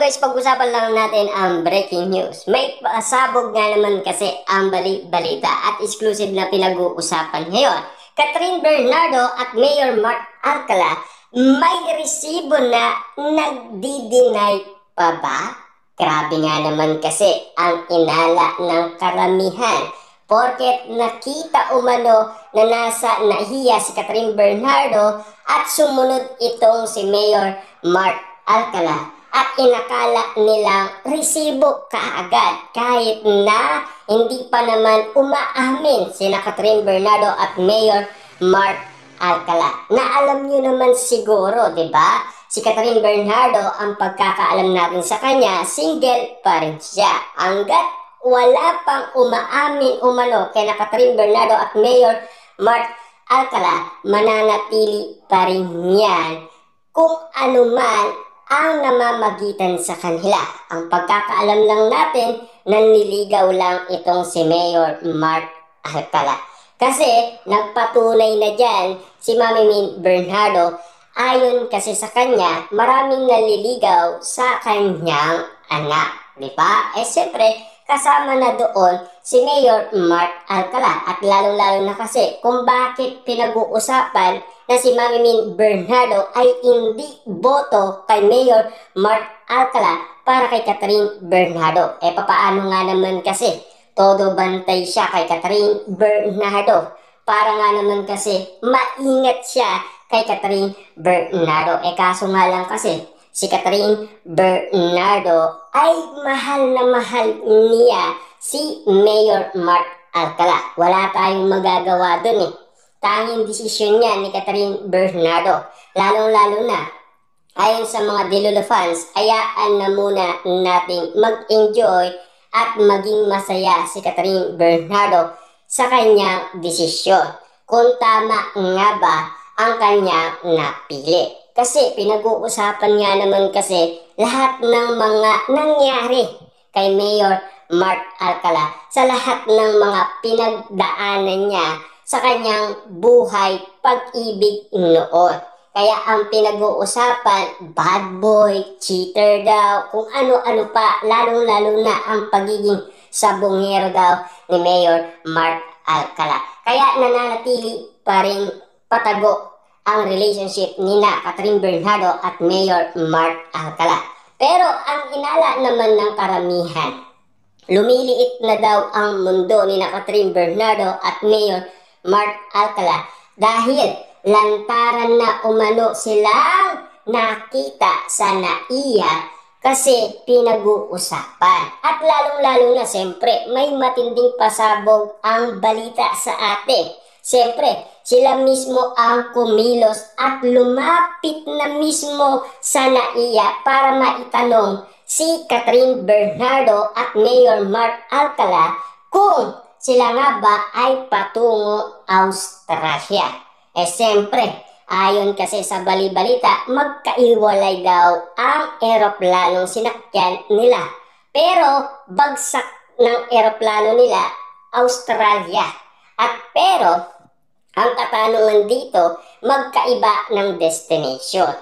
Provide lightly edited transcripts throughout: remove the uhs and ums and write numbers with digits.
guys, pag-usapan lang natin ang breaking news. May pasabog nga naman kasi ang balita at exclusive na pinag-uusapan ngayon. Catherine Bernardo at Mayor Mark Alcala may resibo na nagdi-deny pa ba? Grabe nga naman kasi ang inala ng karamihan. Porket nakita umano na nasa nahiya si Catherine Bernardo at sumunod itong si Mayor Mark Alcala. At inakala nilang resibo kaagad kahit na hindi pa naman umaamin sina Catherine Bernardo at Mayor Mark Alcala. Na alam nyo naman siguro, di ba? Si Catherine Bernardo, ang pagkakaalam natin sa kanya, single pa rin siya. Hanggat wala pang umaamin umano kay Catherine Bernardo at Mayor Mark Alcala, mananatili pa rin yan kung ano man ang namamagitan sa kanila. Ang pagkakaalam lang natin, nanliligaw lang itong si Mayor Mark Alcala. Kasi nagpatunay na dyan si Mami Min Bernardo. Ayon kasi sa kanya, maraming naliligaw sa kanyang anak. Di ba? Siyempre, kasama na doon si Mayor Mark Alcala. At lalong-lalo na kasi kung bakit pinag-uusapan na si Mami Min Bernardo ay hindi boto kay Mayor Mark Alcala para kay Catherine Bernardo. Papaano nga naman kasi todo bantay siya kay Catherine Bernardo. Para nga naman kasi maingat siya kay Catherine Bernardo. Kaso nga lang kasi si Catherine Bernardo ay mahal na mahal niya si Mayor Mark Alcala. Wala tayong magagawa dun Tanging desisyon niya ni Catherine Bernardo. Lalong-lalo na, ayon sa mga Delulu fans, hayaan na muna nating mag-enjoy at maging masaya si Catherine Bernardo sa kanyang desisyon. Kung tama nga ba ang kanyang napili. Kasi pinag-uusapan nga naman kasi lahat ng mga nangyari kay Mayor Mark Alcala sa lahat ng mga pinagdaanan niya sa kanyang buhay pag-ibig noon. Kaya ang pinag-uusapan, bad boy, cheater daw, kung ano-ano pa, lalong-lalo na ang pagiging sabongero daw ni Mayor Mark Alcala. Kaya nananatili pa rin patago ang relationship nina Catherine Bernardo at Mayor Mark Alcala. Pero ang inala naman ng karamihan, lumiliit na daw ang mundo ni Catherine Bernardo at Mayor Mark Alcala dahil lantaran na umano silang nakita sa naiya kasi pinag-uusapan. At lalong-lalo na siyempre may matinding pasabog ang balita sa atin. Siyempre sila mismo ang kumilos at lumapit na mismo sa naiya para maitanong si Catherine Bernardo at Mayor Mark Alcala kung sila nga ba ay patungo Australia. Siyempre, ayon kasi sa balibalita, magkaiwalay daw ang eroplanong sinakyan nila. Pero bagsak ng eroplano nila, Australia. At pero, ang katanungan dito, magkaiba ng destination.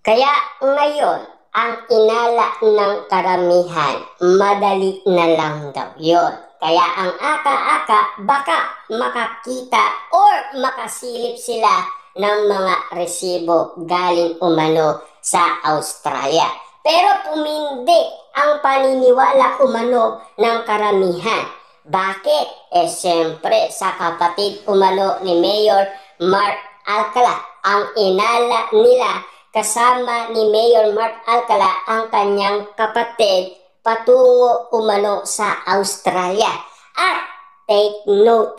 Kaya ngayon, ang inala ng karamihan, madali na lang daw yun. Kaya ang aka-aka baka makakita or makasilip sila ng mga resibo galing umano sa Australia. Pero tumindi ang paniniwala umano ng karamihan. Bakit? Siyempre sa kapatid umano ni Mayor Mark Alcala. Ang inala nila kasama ni Mayor Mark Alcala ang kanyang kapatid patungo umano sa Australia. At take note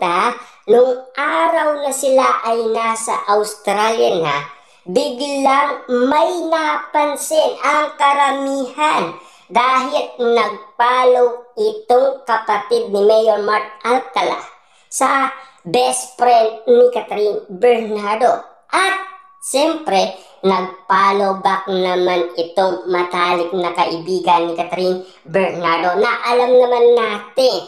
nung araw na sila ay nasa Australia na, biglang may napansin ang karamihan dahil nag-follow itong kapatid ni Mayor Mark Alcala sa best friend ni Catherine Bernardo. At siyempre, nag-follow back naman itong matalik na kaibigan ni Catherine Bernardo na alam naman natin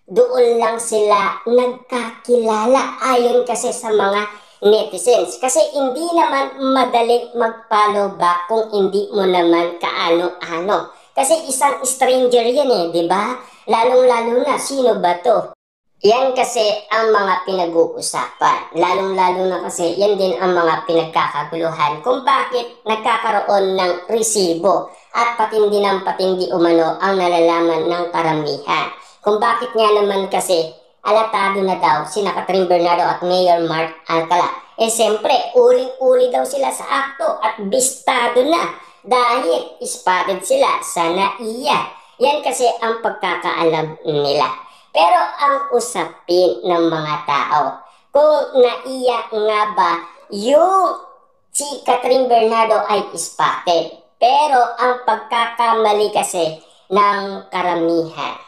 doon lang sila nagkakilala ayon kasi sa mga netizens. Kasi hindi naman madaling mag-follow back kung hindi mo naman kaano-ano. Kasi isang stranger yan eh, di ba? Lalong-lalo na, sino ba to? Yan kasi ang mga pinag-uusapan. Lalong-lalo na kasi yan din ang mga pinagkakaguluhan kung bakit nagkakaroon ng resibo at patindi ng patindi umano ang nalalaman ng karamihan. Kung bakit nga naman kasi alatado na daw sina Catherine Bernardo at Mayor Mark Alcala. Eh siyempre, uling-uli daw sila sa akto at bistado na dahil spotted sila sa NAIA. Yan kasi ang pagkakaalam nila. Pero ang usapin ng mga tao, kung naiyak nga ba yung si Catherine Bernardo ay spotted. Pero ang pagkakamali kasi ng karamihan,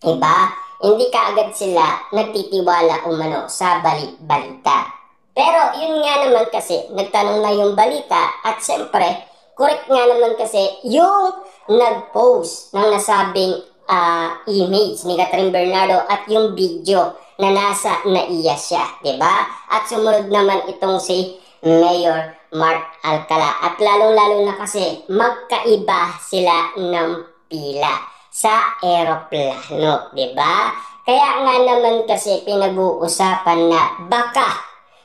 iba, hindi kaagad sila nagtitiwala umano sa balita. Pero yun nga naman kasi, nagtanong na yung balita at siyempre, correct nga naman kasi yung nag-post ng nasabing image ni Catherine Bernardo at yung video na nasa NAIA siya, di ba? At sumunod naman itong si Mayor Mark Alcala. At lalong-lalo na kasi magkaiba sila ng pila sa eroplano, di ba? Kaya nga naman kasi pinag-uusapan na baka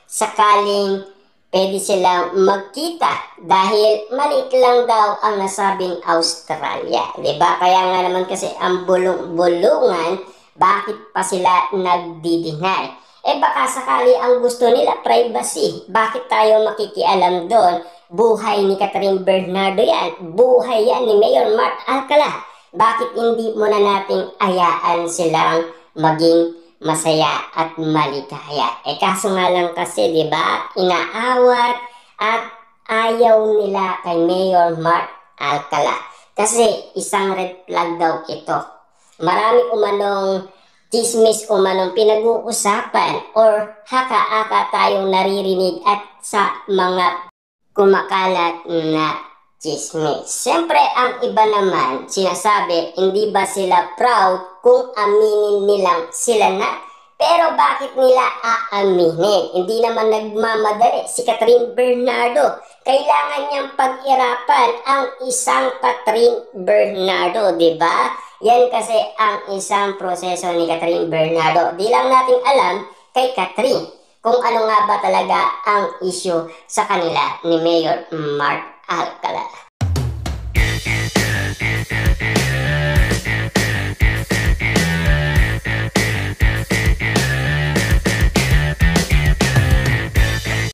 sakaling pwede silang magkita dahil maliit lang daw ang nasabing Australia, di ba? Kaya nga naman kasi ang bulong-bulungan, bakit pa sila nagdi-deny? Eh baka sakali ang gusto nila privacy, bakit tayo makikialam doon? Buhay ni Catherine Bernardo yan, buhay yan ni Mayor Mark Alcala. Bakit hindi muna nating ayaan silang maging masaya at maligaya? Eh kaso nga lang kasi, di ba, inaawat at ayaw nila kay Mayor Mark Alcala. Kasi isang red flag daw ito. Marami umanong chismis umanong pinag-uusapan or haka-haka tayong naririnig at sa mga kumakalat na chismis. Siyempre, ang iba naman sinasabi, hindi ba sila proud kung aminin nilang sila na? Pero bakit nila aaminin? Hindi naman nagmamadali si Catherine Bernardo. Kailangan niyang pag-irapan ang isang Catherine Bernardo, di ba? Yan kasi ang isang proseso ni Catherine Bernardo. Di lang natin alam kay Catherine kung ano nga ba talaga ang issue sa kanila ni Mayor Mark Alcala.